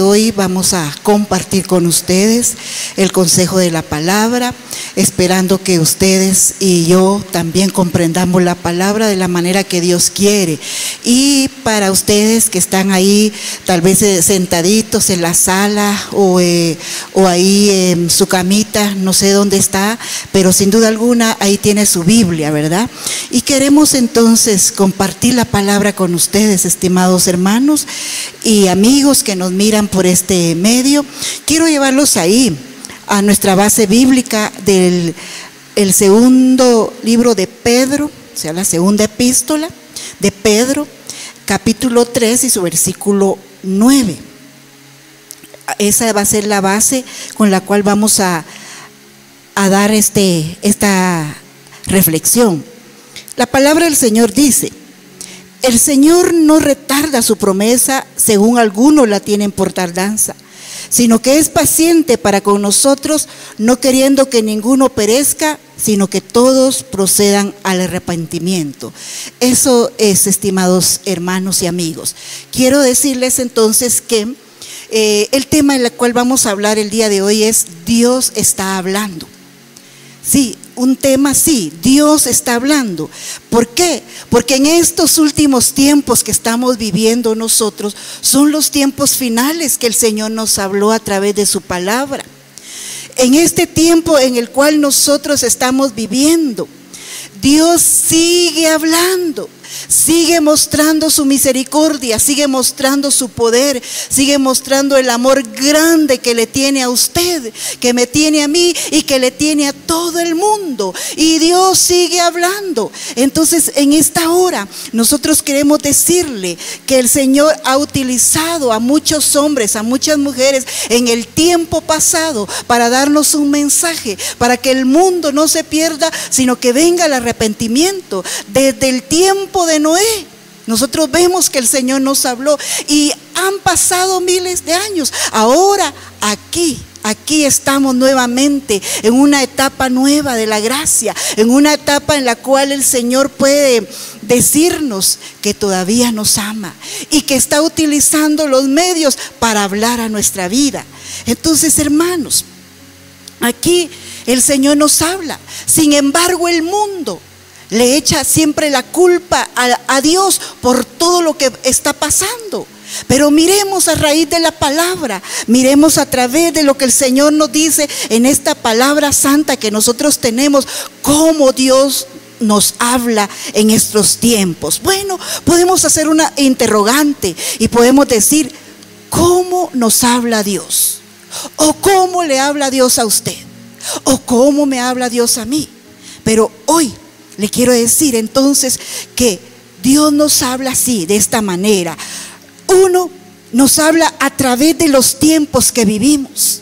Hoy vamos a compartir con ustedes el consejo de la palabra, esperando que ustedes y yo también comprendamos la palabra de la manera que Dios quiere. Y para ustedes que están ahí, tal vez sentaditos en la sala o ahí en su camita, no sé dónde está, pero sin duda alguna ahí tiene su Biblia, ¿verdad? Y queremos entonces compartir la palabra con ustedes, estimados hermanos y amigos que nos miran por este medio. Quiero llevarlos ahí a nuestra base bíblica del segundo libro de Pedro, o sea, la segunda epístola de Pedro, capítulo 3 y su versículo 9. Esa va a ser la base con la cual vamos a dar esta reflexión. La palabra del Señor dice: el Señor no retarda su promesa, según algunos la tienen por tardanza, sino que es paciente para con nosotros, no queriendo que ninguno perezca, sino que todos procedan al arrepentimiento. Eso es, estimados hermanos y amigos. Quiero decirles entonces que el tema en el cual vamos a hablar el día de hoy es: Dios está hablando. Sí, un tema, sí, Dios está hablando. ¿Por qué? Porque en estos últimos tiempos que estamos viviendo nosotros, son los tiempos finales que el Señor nos habló a través de su palabra. En este tiempo en el cual nosotros estamos viviendo, Dios sigue hablando, sigue mostrando su misericordia, sigue mostrando su poder, sigue mostrando el amor grande que le tiene a usted, que me tiene a mí y que le tiene a todo el mundo. Y Dios sigue hablando. Entonces, en esta hora, nosotros queremos decirle que el Señor ha utilizado a muchos hombres, a muchas mujeres en el tiempo pasado para darnos un mensaje, para que el mundo no se pierda, sino que venga el arrepentimiento. Desde el tiempo de Noé, nosotros vemos que el Señor nos habló y han pasado miles de años. Ahora aquí estamos nuevamente en una etapa nueva de la gracia, en una etapa en la cual el Señor puede decirnos que todavía nos ama y que está utilizando los medios para hablar a nuestra vida. Entonces, hermanos, aquí el Señor nos habla. Sin embargo, el mundo le echa siempre la culpa a Dios por todo lo que está pasando. Pero miremos a raíz de la palabra, miremos a través de lo que el Señor nos dice en esta palabra santa que nosotros tenemos, cómo Dios nos habla en estos tiempos. Bueno, podemos hacer una interrogante y podemos decir: ¿cómo nos habla Dios? ¿O cómo le habla Dios a usted? ¿O cómo me habla Dios a mí? Pero hoy le quiero decir entonces que Dios nos habla así, de esta manera. Uno, nos habla a través de los tiempos que vivimos.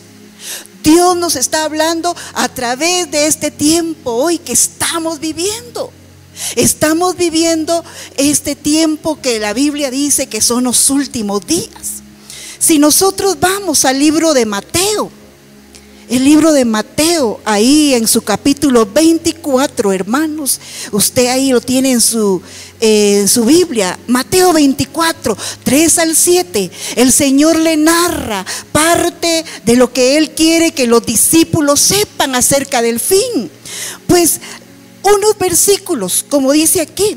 Dios nos está hablando a través de este tiempo hoy que estamos viviendo. Estamos viviendo este tiempo que la Biblia dice que son los últimos días. Si nosotros vamos al libro de Mateo, el libro de Mateo, ahí en su capítulo 24, hermanos, usted ahí lo tiene en su Biblia, Mateo 24, 3 al 7, el Señor le narra parte de lo que Él quiere que los discípulos sepan acerca del fin. Pues unos versículos, como dice aquí,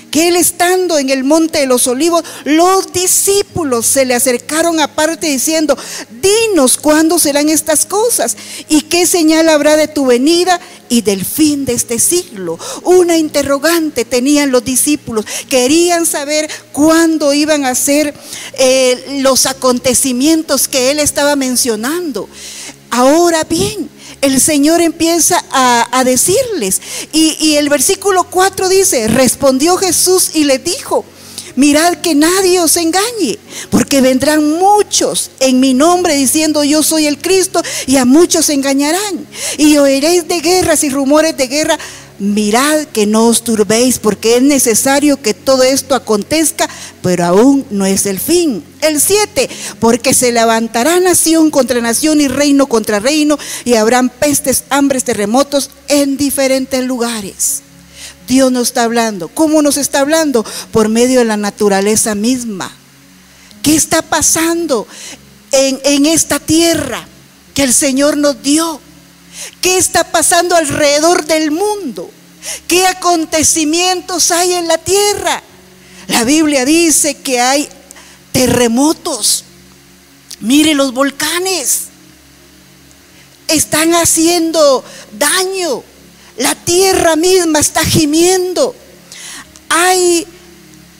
que Él estando en el monte de los olivos, los discípulos se le acercaron aparte diciendo: dinos cuándo serán estas cosas y qué señal habrá de tu venida y del fin de este siglo. Una interrogante tenían los discípulos, querían saber cuándo iban a ser los acontecimientos que Él estaba mencionando. Ahora bien, el Señor empieza a decirles, y el versículo 4 dice: respondió Jesús y les dijo: mirad que nadie os engañe, porque vendrán muchos en mi nombre diciendo yo soy el Cristo, y a muchos engañarán, y oiréis de guerras y rumores de guerra. Mirad que no os turbéis, porque es necesario que todo esto acontezca, pero aún no es el fin. El 7, porque se levantará nación contra nación y reino contra reino, y habrán pestes, hambres, terremotos en diferentes lugares. Dios nos está hablando. ¿Cómo nos está hablando? Por medio de la naturaleza misma. ¿Qué está pasando? en esta tierra que el Señor nos dio. ¿Qué está pasando alrededor del mundo? ¿Qué acontecimientos hay en la tierra? La Biblia dice que hay terremotos. Mire, los volcanes están haciendo daño. La tierra misma está gimiendo. Hay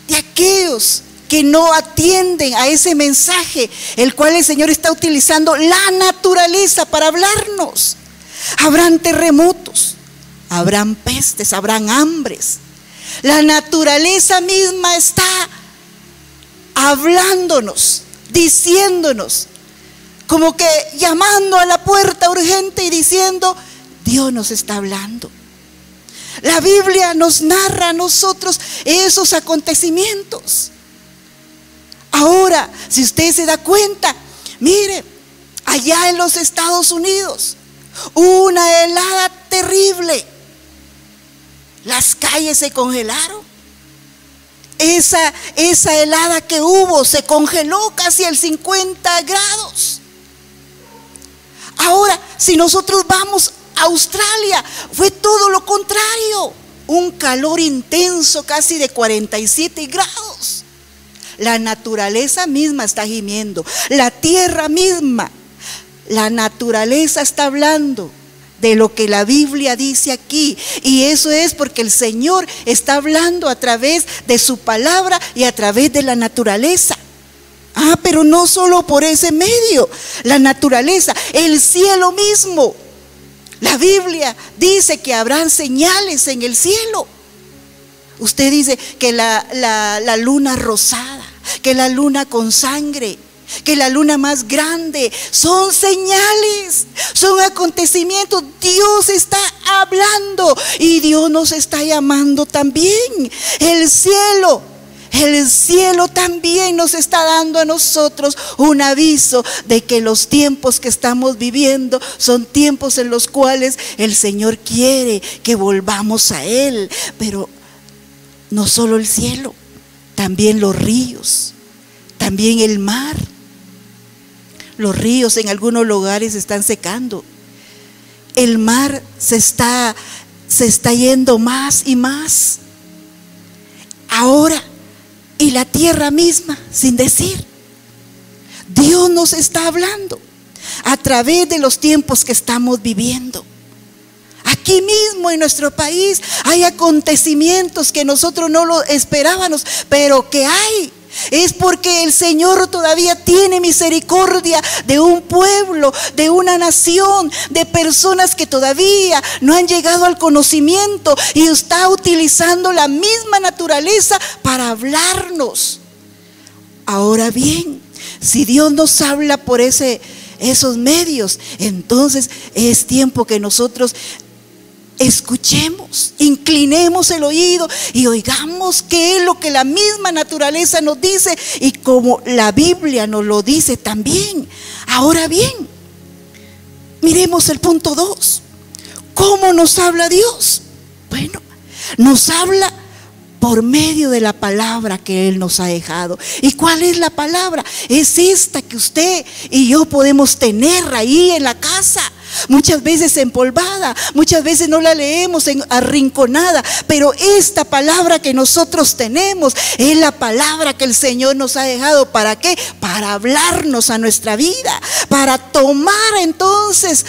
de aquellos que no atienden a ese mensaje, el cual el Señor está utilizando la naturaleza para hablarnos. Habrán terremotos, habrán pestes, habrán hambres. La naturaleza misma está hablándonos, diciéndonos, como que llamando a la puerta urgente y diciendo: Dios nos está hablando. La Biblia nos narra a nosotros esos acontecimientos. Ahora, si usted se da cuenta, mire, allá en los Estados Unidos, una helada terrible. Las calles se congelaron. Esa helada que hubo se congeló casi a 50 grados. Ahora, si nosotros vamos a Australia, fue todo lo contrario. Un calor intenso, casi de 47 grados. La naturaleza misma está gimiendo. La tierra misma, la naturaleza está hablando de lo que la Biblia dice aquí. Y eso es porque el Señor está hablando a través de su palabra y a través de la naturaleza. Pero no solo por ese medio. La naturaleza, el cielo mismo. La Biblia dice que habrán señales en el cielo. Usted dice que la luna rosada, que la luna con sangre, que la luna más grande, son señales, son acontecimientos. Dios está hablando y Dios nos está llamando también. El cielo también nos está dando a nosotros un aviso de que los tiempos que estamos viviendo son tiempos en los cuales el Señor quiere que volvamos a Él. Pero no solo el cielo, también los ríos, también el mar. Los ríos en algunos lugares se están secando. El mar se está yendo más y más. Ahora, y la tierra misma, sin decir, Dios nos está hablando a través de los tiempos que estamos viviendo. Aquí mismo en nuestro país hay acontecimientos que nosotros no lo esperábamos, pero que hay. Es porque el Señor todavía tiene misericordia de un pueblo, de una nación, de personas que todavía no han llegado al conocimiento, y está utilizando la misma naturaleza para hablarnos. Ahora bien, si Dios nos habla por esos medios, entonces es tiempo que nosotros escuchemos, inclinemos el oído y oigamos qué es lo que la misma naturaleza nos dice, y como la Biblia nos lo dice también. Ahora bien, miremos el punto 2. ¿Cómo nos habla Dios? Bueno, nos habla por medio de la palabra que Él nos ha dejado. ¿Y cuál es la palabra? Es esta que usted y yo podemos tener ahí en la casa. Muchas veces empolvada, muchas veces no la leemos arrinconada, pero esta palabra que nosotros tenemos es la palabra que el Señor nos ha dejado. ¿Para qué? Para hablarnos a nuestra vida, para tomar entonces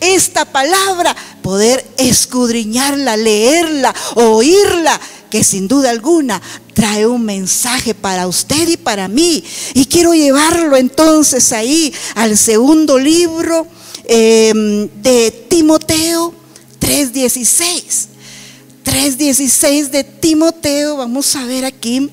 esta palabra, poder escudriñarla, leerla, oírla, que sin duda alguna trae un mensaje para usted y para mí. Y quiero llevarlo entonces ahí al segundo libro de Timoteo 3:16 de Timoteo. Vamos a ver aquí,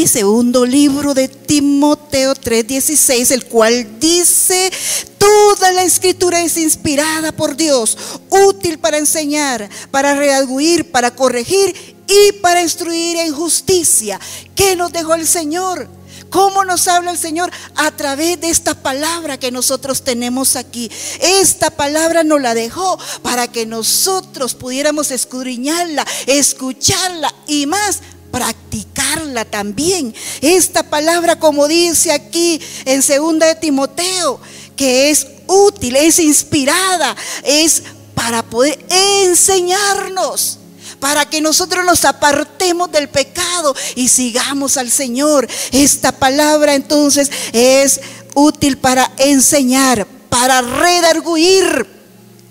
segundo libro de Timoteo 3:16, el cual dice: toda la escritura es inspirada por Dios, útil para enseñar, para redarguir, para corregir y para instruir en justicia. ¿Qué nos dejó el Señor? ¿Cómo nos habla el Señor? A través de esta palabra que nosotros tenemos aquí. Esta palabra nos la dejó para que nosotros pudiéramos escudriñarla, escucharla y más, practicarla también. Esta palabra, como dice aquí en 2 de Timoteo, que es útil, es inspirada, es para poder enseñarnos, para que nosotros nos apartemos del pecado y sigamos al Señor. Esta palabra entonces es útil para enseñar, para redarguir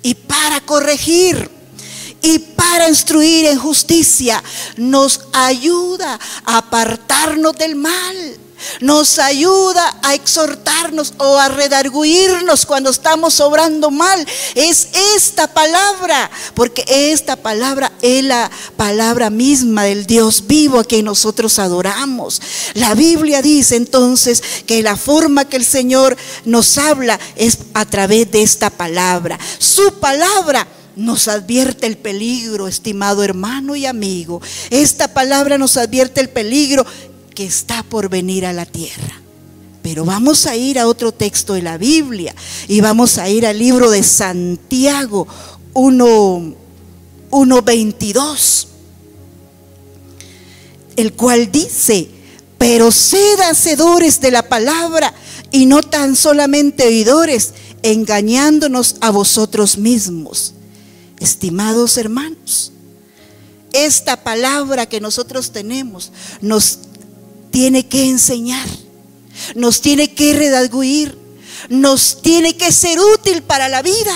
y para corregir y para instruir en justicia. Nos ayuda a apartarnos del mal, nos ayuda a exhortarnos o a redarguirnos cuando estamos obrando mal. Es esta palabra, porque esta palabra es la palabra misma del Dios vivo a quien nosotros adoramos. La Biblia dice entonces que la forma que el Señor nos habla es a través de esta palabra. Su palabra nos advierte el peligro, estimado hermano y amigo. Esta palabra nos advierte el peligro que está por venir a la tierra. Pero vamos a ir a otro texto de la Biblia y vamos a ir al libro de Santiago 1:22, el cual dice: pero sed hacedores de la palabra y no tan solamente oidores, engañándonos a vosotros mismos. Estimados hermanos, esta palabra que nosotros tenemos nos tiene que enseñar, nos tiene que redarguir, nos tiene que ser útil para la vida.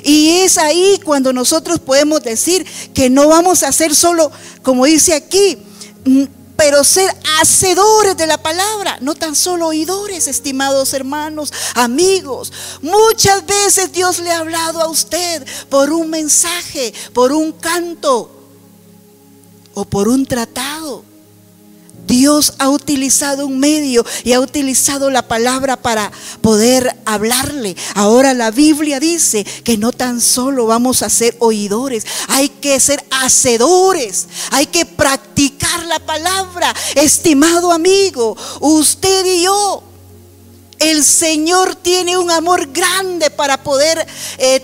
Y es ahí cuando nosotros podemos decir que no vamos a ser solo, como dice aquí, pero ser hacedores de la palabra, no tan solo oidores, estimados hermanos, amigos. Muchas veces Dios le ha hablado a usted por un mensaje, por un canto o por un tratado. Dios ha utilizado un medio y ha utilizado la palabra para poder hablarle. Ahora la Biblia dice que no tan solo vamos a ser oidores, hay que ser hacedores, hay que practicar la palabra. Estimado amigo, usted y yo, el Señor tiene un amor grande para poder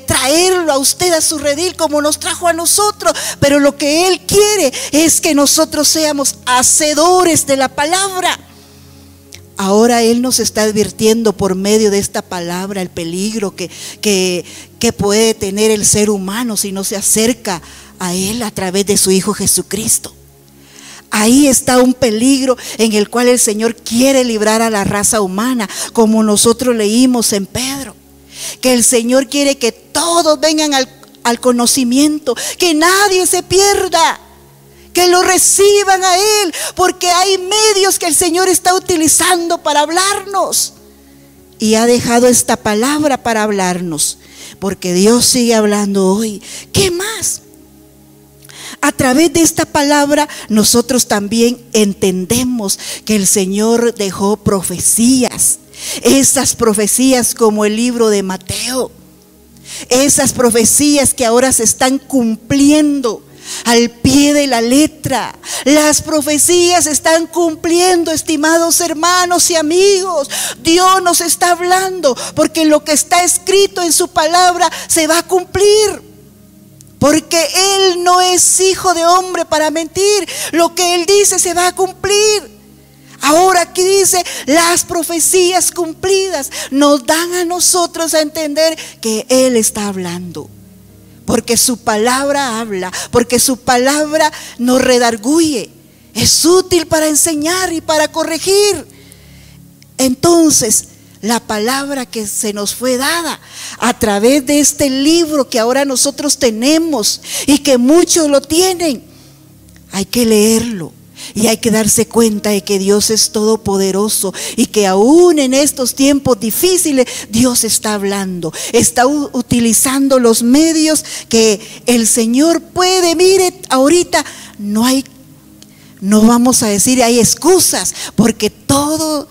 traerlo a usted a su redil como nos trajo a nosotros. Pero lo que Él quiere es que nosotros seamos hacedores de la palabra. Ahora Él nos está advirtiendo por medio de esta palabra el peligro que puede tener el ser humano si no se acerca a Él a través de su Hijo Jesucristo. Ahí está un peligro en el cual el Señor quiere librar a la raza humana, como nosotros leímos en Pedro, que el Señor quiere que todos vengan al conocimiento, que nadie se pierda, que lo reciban a Él, porque hay medios que el Señor está utilizando para hablarnos y ha dejado esta palabra para hablarnos, porque Dios sigue hablando hoy. ¿Qué más? A través de esta palabra nosotros también entendemos que el Señor dejó profecías. Esas profecías como el libro de Mateo. Esas profecías que ahora se están cumpliendo al pie de la letra. Las profecías se están cumpliendo, estimados hermanos y amigos. Dios nos está hablando porque lo que está escrito en su palabra se va a cumplir. Porque Él no es hijo de hombre para mentir. Lo que Él dice se va a cumplir. Ahora aquí dice, las profecías cumplidas nos dan a nosotros a entender que Él está hablando. Porque su palabra habla, porque su palabra nos redarguye. Es útil para enseñar y para corregir. Entonces, la palabra que se nos fue dada a través de este libro que ahora nosotros tenemos y que muchos lo tienen, hay que leerlo y hay que darse cuenta de que Dios es todopoderoso y que aún en estos tiempos difíciles Dios está hablando, está utilizando los medios que el Señor puede. Mire, ahorita no vamos a decir hay excusas, porque todo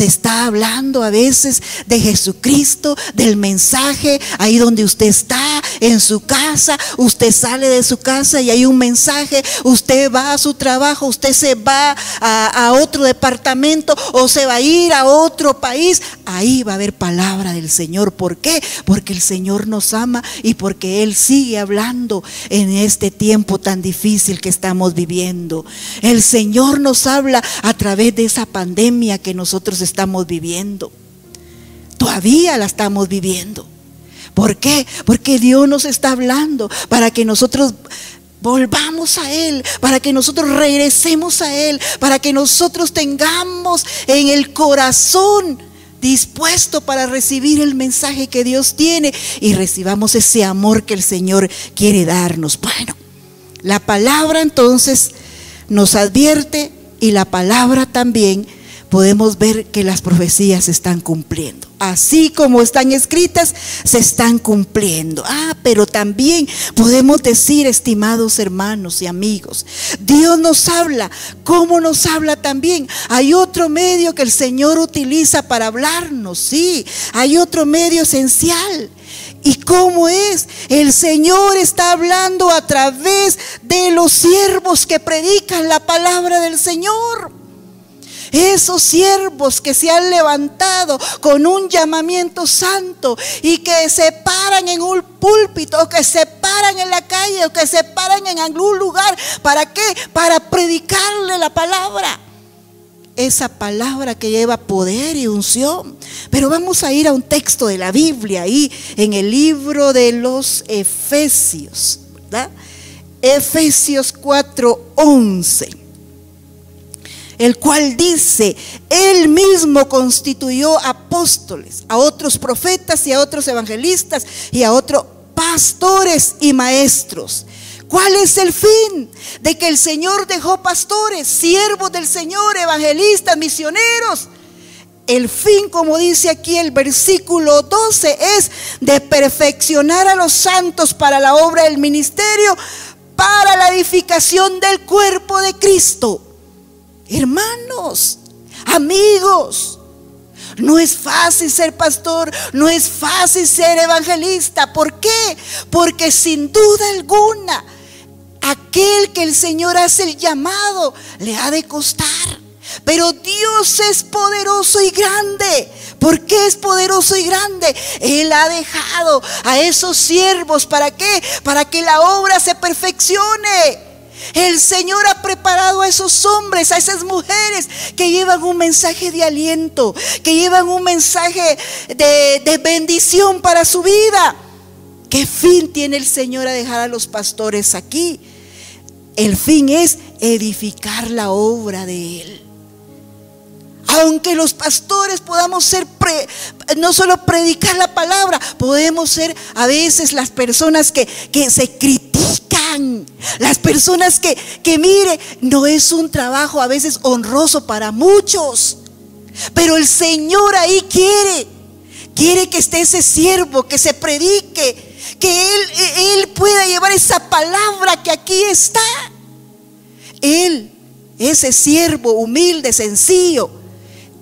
Se está hablando a veces de Jesucristo, del mensaje, ahí donde usted está, en su casa. Usted sale de su casa y hay un mensaje. Usted va a su trabajo, usted se va a otro departamento o se va a ir a otro país. Ahí va a haber palabra del Señor. ¿Por qué? Porque el Señor nos ama y porque Él sigue hablando en este tiempo tan difícil que estamos viviendo. El Señor nos habla a través de esa pandemia que nosotros estamos viviendo. Todavía la estamos viviendo. ¿Por qué? Porque Dios nos está hablando para que nosotros volvamos a Él, para que nosotros regresemos a Él, para que nosotros tengamos en el corazón dispuesto para recibir el mensaje que Dios tiene y recibamos ese amor que el Señor quiere darnos. Bueno, la palabra entonces nos advierte, y la palabra también podemos ver que las profecías se están cumpliendo. Así como están escritas, se están cumpliendo. Pero también podemos decir, estimados hermanos y amigos, Dios nos habla. ¿Cómo nos habla también? Hay otro medio que el Señor utiliza para hablarnos, sí. Hay otro medio esencial. ¿Y cómo es? El Señor está hablando a través de los siervos que predican la palabra del Señor. Esos siervos que se han levantado con un llamamiento santo y que se paran en un púlpito, o que se paran en la calle, o que se paran en algún lugar. ¿Para qué? Para predicarle la palabra. Esa palabra que lleva poder y unción. Pero vamos a ir a un texto de la Biblia, ahí en el libro de los Efesios, ¿verdad? Efesios 4:11. El cual dice: Él mismo constituyó apóstoles, a otros profetas y a otros evangelistas y a otros pastores y maestros. ¿Cuál es el fin? De que el Señor dejó pastores, siervos del Señor, evangelistas, misioneros. El fin, como dice aquí el versículo 12, es de perfeccionar a los santos para la obra del ministerio, para la edificación del cuerpo de Cristo. Hermanos, amigos, no es fácil ser pastor, no es fácil ser evangelista. ¿Por qué? Porque sin duda alguna, aquel que el Señor hace el llamado, le ha de costar. Pero Dios es poderoso y grande. ¿Por qué es poderoso y grande? Él ha dejado a esos siervos, ¿para qué? Para que la obra se perfeccione. El Señor ha preparado a esos hombres, a esas mujeres que llevan un mensaje de aliento, que llevan un mensaje de bendición para su vida. ¿Qué fin tiene el Señor a dejar a los pastores aquí? El fin es edificar la obra de Él. Aunque los pastores podamos ser, no solo predicar la palabra, podemos ser a veces las personas que se critican. Las personas que mire, no es un trabajo a veces honroso para muchos. Pero el Señor ahí quiere que esté ese siervo, que se predique, que Él pueda llevar esa palabra que aquí está. Él, ese siervo humilde, sencillo,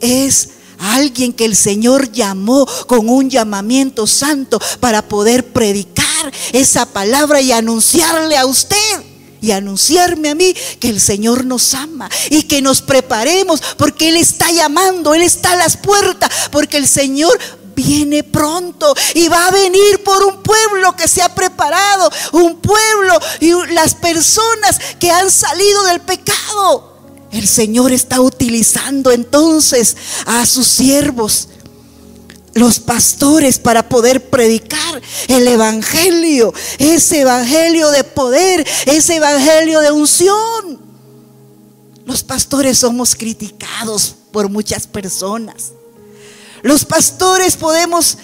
es alguien que el Señor llamó con un llamamiento santo para poder predicar esa palabra y anunciarle a usted y anunciarme a mí que el Señor nos ama y que nos preparemos, porque Él está llamando, Él está a las puertas, porque el Señor viene pronto y va a venir por un pueblo que se ha preparado, un pueblo y las personas que han salido del pecado. El Señor está utilizando entonces a sus siervos, los pastores, para poder predicar el evangelio, ese evangelio de poder, ese evangelio de unción. Los pastores somos criticados por muchas personas. Los pastores podemos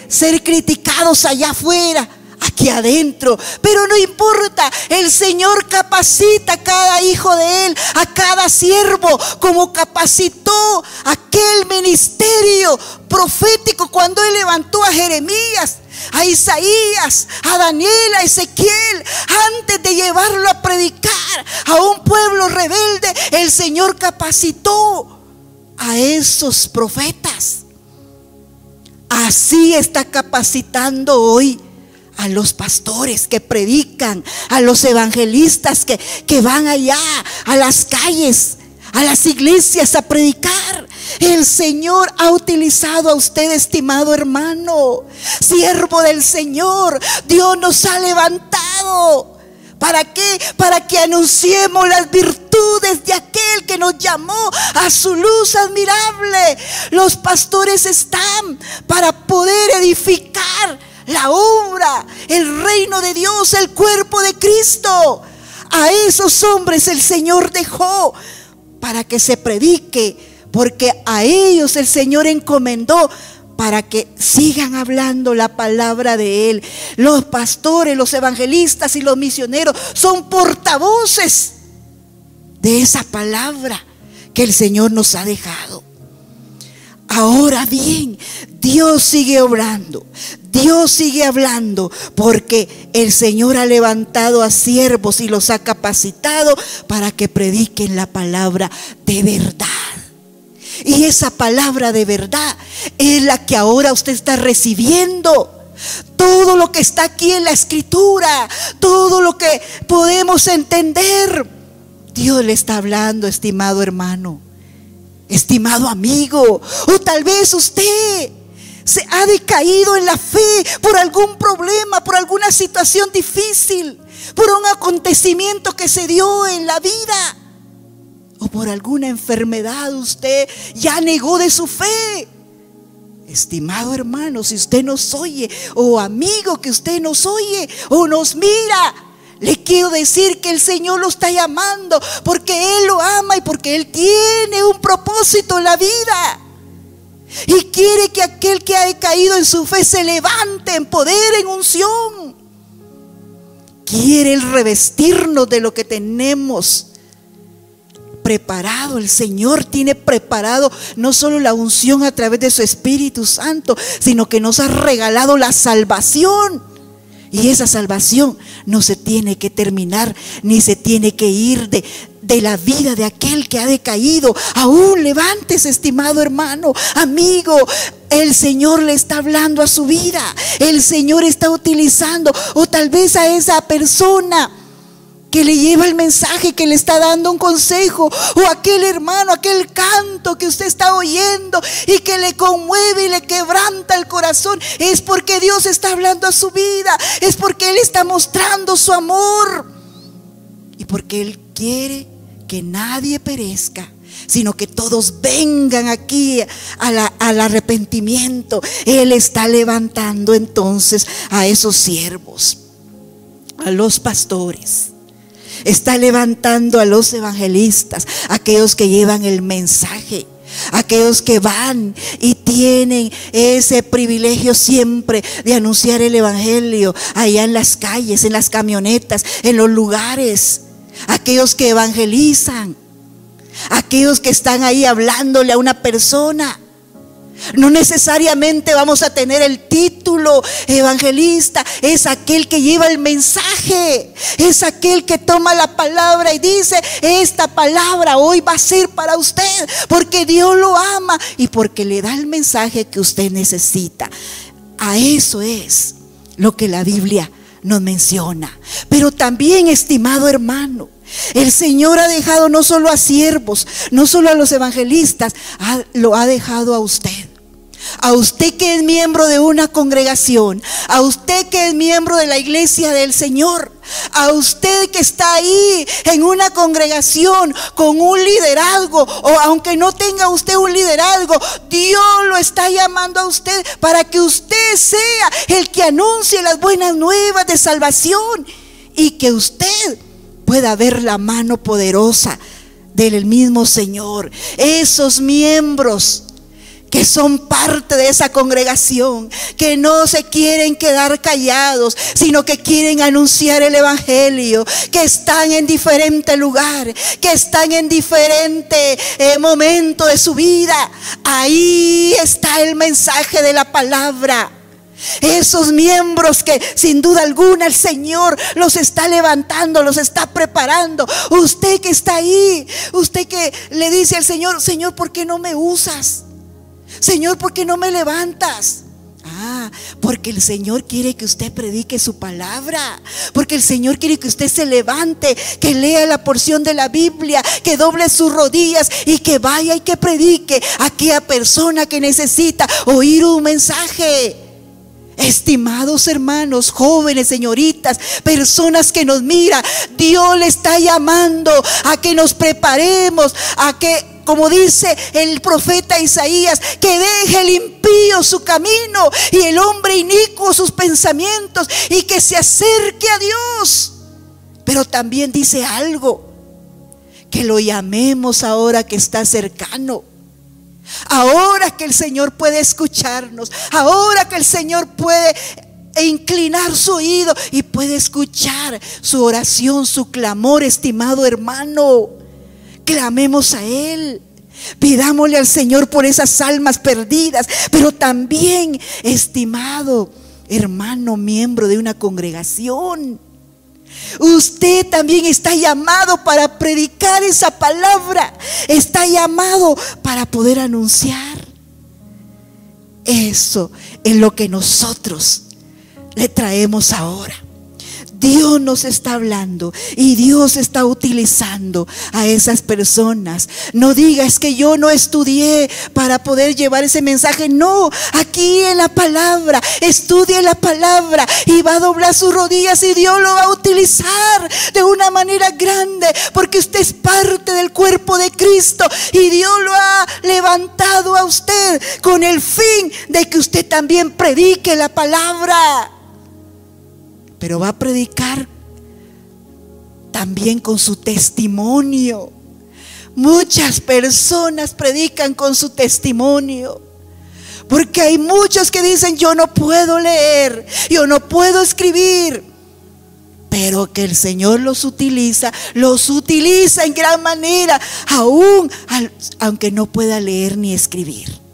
ser criticados allá afuera, aquí adentro, pero no importa. El Señor capacita a cada hijo de Él, a cada siervo, como capacitó aquel ministerio profético cuando Él levantó a Jeremías, a Isaías, a Daniel, a Ezequiel. Antes de llevarlo a predicar a un pueblo rebelde, el Señor capacitó a esos profetas. Así está capacitando hoy a los pastores que predican, a los evangelistas que van allá a las calles, a las iglesias a predicar. El Señor ha utilizado a usted, estimado hermano, siervo del Señor. Dios nos ha levantado. ¿Para qué? Para que anunciemos las virtudes de aquel que nos llamó a su luz admirable. Los pastores están para poder edificar la obra, el reino de Dios, el cuerpo de Cristo. A esos hombres el Señor dejó para que se predique, porque a ellos el Señor encomendó para que sigan hablando la palabra de Él. Los pastores, los evangelistas y los misioneros son portavoces de esa palabra que el Señor nos ha dejado. Ahora bien, Dios sigue obrando, Dios sigue hablando, porque el Señor ha levantado a siervos y los ha capacitado para que prediquen la palabra de verdad. Y esa palabra de verdad es la que ahora usted está recibiendo. Todo lo que está aquí en la Escritura, todo lo que podemos entender, Dios le está hablando, estimado hermano, estimado amigo. O tal vez usted se ha decaído en la fe por algún problema, por alguna situación difícil, por un acontecimiento que se dio en la vida, o por alguna enfermedad. Usted ya negó de su fe. Estimado hermano, si usted nos oye, o amigo que usted nos oye o nos mira, le quiero decir que el Señor lo está llamando porque Él lo ama y porque Él tiene un propósito en la vida. Y quiere que aquel que ha caído en su fe se levante en poder, en unción. Quiere Él revestirnos de lo que tenemos preparado. El Señor tiene preparado no solo la unción a través de su Espíritu Santo, sino que nos ha regalado la salvación. Y esa salvación no se tiene que terminar, ni se tiene que ir de la vida de aquel que ha decaído. Aún levántese, estimado hermano, amigo. El Señor le está hablando a su vida. El Señor está utilizando, o tal vez a esa persona que le lleva el mensaje, que le está dando un consejo, o aquel hermano, aquel canto que usted está oyendo y que le conmueve y le quebranta el corazón. Es porque Dios está hablando a su vida, es porque Él está mostrando su amor y porque Él quiere que nadie perezca, sino que todos vengan aquí al arrepentimiento. Él está levantando entonces a esos siervos, a los pastores. Está levantando a los evangelistas, aquellos que llevan el mensaje, aquellos que van y tienen ese privilegio siempre de anunciar el evangelio allá en las calles, en las camionetas, en los lugares. Aquellos que evangelizan, aquellos que están ahí hablándole a una persona. No necesariamente vamos a tener el título evangelista. Es aquel que lleva el mensaje, es aquel que toma la palabra y dice: esta palabra hoy va a ser para usted, porque Dios lo ama y porque le da el mensaje que usted necesita. A eso es lo que la Biblia nos menciona. Pero también, estimado hermano, el Señor ha dejado no solo a siervos, no solo a los evangelistas, lo ha dejado a usted. A usted que es miembro de una congregación, a usted que es miembro de la iglesia del Señor, a usted que está ahí en una congregación con un liderazgo, o aunque no tenga usted un liderazgo, Dios lo está llamando a usted para que usted sea el que anuncie las buenas nuevas de salvación y que usted pueda ver la mano poderosa del mismo Señor. Esos miembros que son parte de esa congregación, que no se quieren quedar callados, sino que quieren anunciar el evangelio, que están en diferente lugar, que están en diferente momento de su vida. Ahí está el mensaje de la palabra. Esos miembros que sin duda alguna el Señor los está levantando, los está preparando. Usted que está ahí, usted que le dice al Señor: Señor, ¿por qué no me usas? Señor, ¿por qué no me levantas? Porque el Señor quiere que usted predique su palabra, porque el Señor quiere que usted se levante, que lea la porción de la Biblia, que doble sus rodillas y que vaya y que predique a aquella persona que necesita oír un mensaje. Estimados hermanos, jóvenes, señoritas, personas que nos miran, Dios le está llamando a que nos preparemos, a que, como dice el profeta Isaías, que deje el impío su camino y el hombre inicuo sus pensamientos, y que se acerque a Dios. Pero también dice algo: que lo llamemos ahora que está cercano. Ahora que el Señor puede escucharnos, ahora que el Señor puede inclinar su oído y puede escuchar su oración, su clamor, estimado hermano, clamemos a Él. Pidámosle al Señor por esas almas perdidas, pero también, estimado hermano, miembro de una congregación, usted también está llamado para predicar esa palabra. Está llamado para poder anunciar. Eso es lo que nosotros le traemos ahora. Dios nos está hablando y Dios está utilizando a esas personas. No digas que yo no estudié para poder llevar ese mensaje. No, aquí en la palabra, estudie la palabra y va a doblar sus rodillas y Dios lo va a utilizar de una manera grande, porque usted es parte del cuerpo de Cristo y Dios lo ha levantado a usted con el fin de que usted también predique la palabra. Pero va a predicar también con su testimonio. Muchas personas predican con su testimonio, porque hay muchos que dicen: yo no puedo leer, yo no puedo escribir. Pero que el Señor los utiliza en gran manera, aún aunque no pueda leer ni escribir.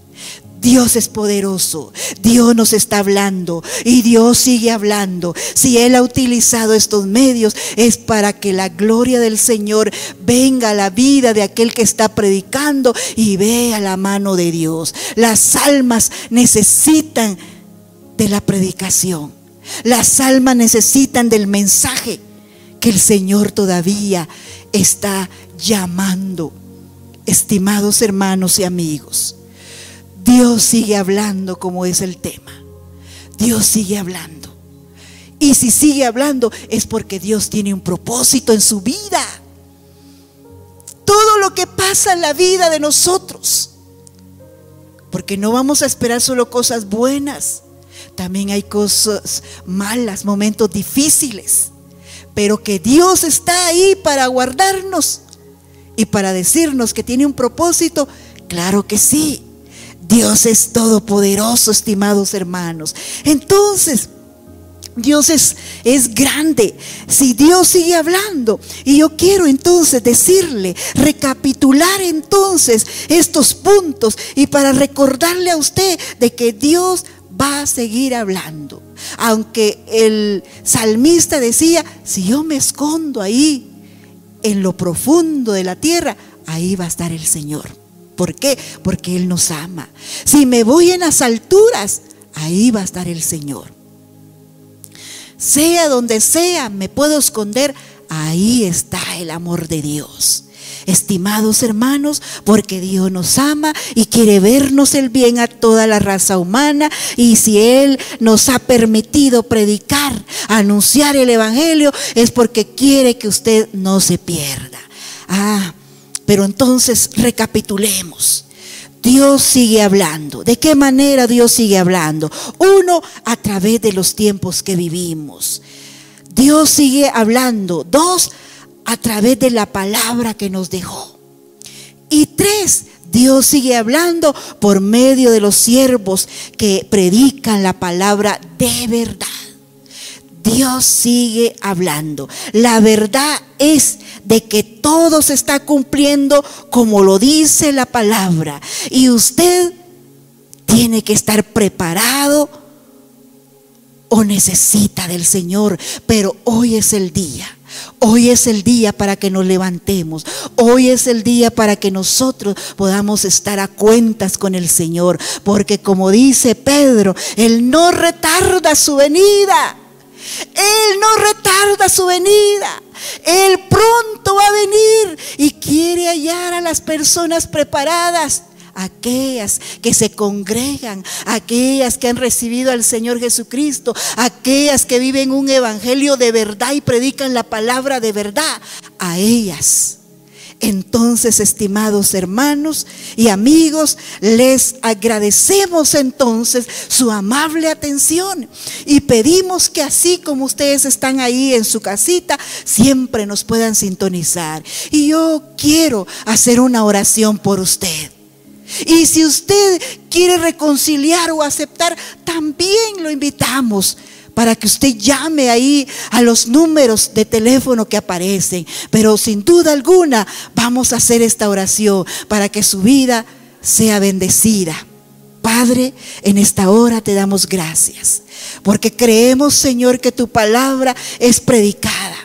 Dios es poderoso, Dios nos está hablando y Dios sigue hablando. Si Él ha utilizado estos medios, es para que la gloria del Señor venga a la vida de aquel que está predicando y vea la mano de Dios. Las almas necesitan de la predicación, las almas necesitan del mensaje que el Señor todavía está llamando. Estimados hermanos y amigos, Dios sigue hablando, como es el tema. Dios sigue hablando. Y si sigue hablando es porque Dios tiene un propósito en su vida. Todo lo que pasa en la vida de nosotros, porque no vamos a esperar solo cosas buenas. También hay cosas malas, momentos difíciles. Pero que Dios está ahí para guardarnos y para decirnos que tiene un propósito. Claro que sí. Dios es todopoderoso, estimados hermanos. Entonces, Dios es grande. Si Dios sigue hablando, y yo quiero entonces decirle, recapitular entonces estos puntos, y para recordarle a usted de que Dios va a seguir hablando. Aunque el salmista decía: si yo me escondo ahí en lo profundo de la tierra, ahí va a estar el Señor. ¿Por qué? Porque Él nos ama. Si me voy en las alturas, ahí va a estar el Señor. Sea donde sea, me puedo esconder, ahí está el amor de Dios. Estimados hermanos, porque Dios nos ama y quiere vernos el bien a toda la raza humana. Y si Él nos ha permitido predicar, anunciar el evangelio, es porque quiere que usted no se pierda. Pero entonces recapitulemos. Dios sigue hablando. ¿De qué manera Dios sigue hablando? Uno, a través de los tiempos que vivimos. Dios sigue hablando. Dos, a través de la palabra que nos dejó. Y tres, Dios sigue hablando por medio de los siervos que predican la palabra de verdad. Dios sigue hablando. La verdad es de que todo se está cumpliendo como lo dice la palabra. Y usted tiene que estar preparado o necesita del Señor, pero hoy es el día. Hoy es el día para que nos levantemos. Hoy es el día para que nosotros podamos estar a cuentas con el Señor. Porque como dice Pedro, Él no retarda su venida. Él no retarda su venida. Él pronto va a venir y quiere hallar a las personas preparadas. Aquellas que se congregan, aquellas que han recibido al Señor Jesucristo, aquellas que viven un evangelio de verdad y predican la palabra de verdad, a ellas. Entonces, estimados hermanos y amigos, les agradecemos entonces su amable atención y pedimos que así como ustedes están ahí en su casita, siempre nos puedan sintonizar. Y yo quiero hacer una oración por usted. Y si usted quiere reconciliar o aceptar, también lo invitamos para que usted llame ahí a los números de teléfono que aparecen. Pero sin duda alguna vamos a hacer esta oración para que su vida sea bendecida. Padre, en esta hora te damos gracias, porque creemos, Señor, que tu palabra es predicada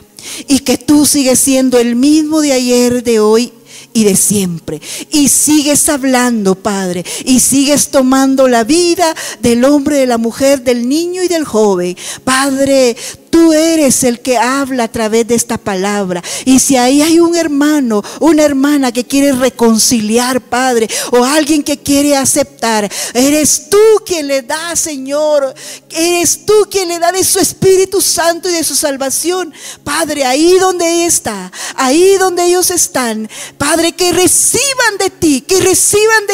y que tú sigues siendo el mismo de ayer, de hoy y de siempre, y sigues hablando, Padre, y sigues tomando la vida del hombre, de la mujer, del niño y del joven. Padre, tú eres el que habla a través de esta palabra. Y si ahí hay un hermano, una hermana que quiere reconciliar, Padre, o alguien que quiere aceptar, eres tú quien le da, Señor. Eres tú quien le da de su Espíritu Santo y de su salvación. Padre, ahí donde está, ahí donde ellos están, Padre, que reciban de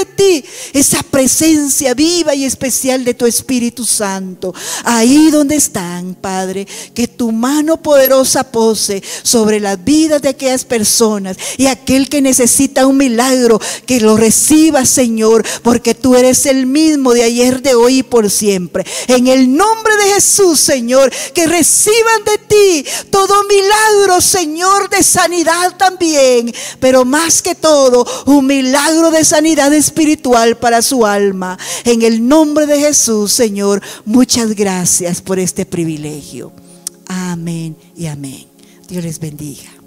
ti, esa presencia viva y especial de tu Espíritu Santo. Ahí donde están, Padre, que tu mano poderosa pose sobre las vidas de aquellas personas, y aquel que necesita un milagro, que lo reciba, Señor, porque tú eres el mismo de ayer, de hoy y por siempre. En el nombre de Jesús, Señor, que reciban de ti todo milagro, Señor, de sanidad también, pero más que todo, un milagro de sanidad espiritual para su alma. En el nombre de Jesús, Señor, muchas gracias por este privilegio. Amén y amén. Dios les bendiga.